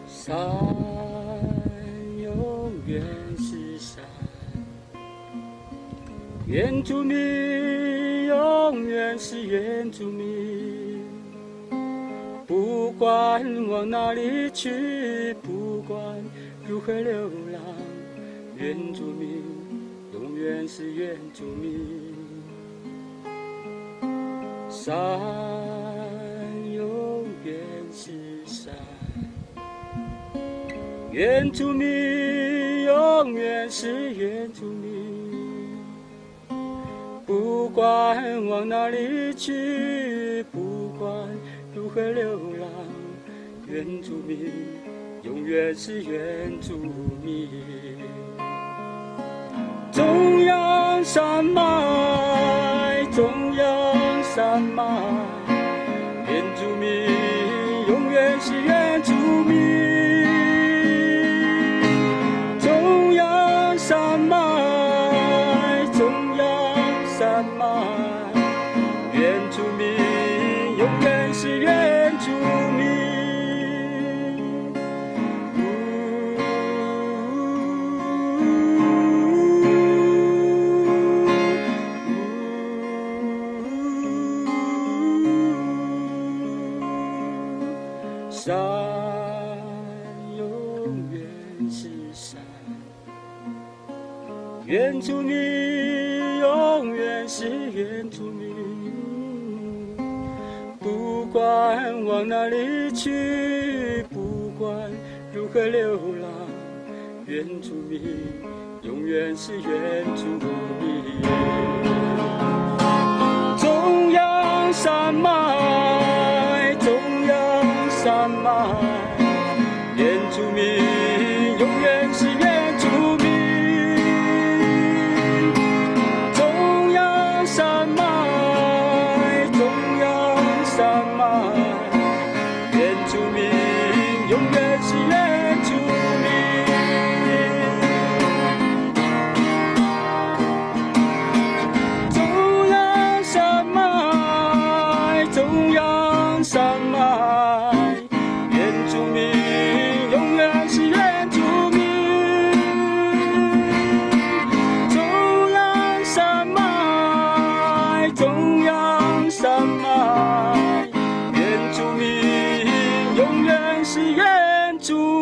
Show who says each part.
Speaker 1: 山永远是山，原住民永远是原住民。不管往哪里去，不管如何流浪，原住民永远是原住民。山永远是山，原住民永远是原住民。不管往哪里去，不管如何流浪，原住民永远是原住民。中央山脉，中央山脉，原住民永远是原住民。中央山脉，中央山脉，原住民永远是原住民。山永远是山，原住民永远是原住民。不管往哪里去，不管如何流浪，原住民永远是原住民。中央山脉，中央山脉，原住民永远是原住民。中央山脉，中央山脉，原住民永远是原住民。中央山脉，中央山脉，原住民永远是原住民。中央山脉，中央山脉，原住民永远是原住民。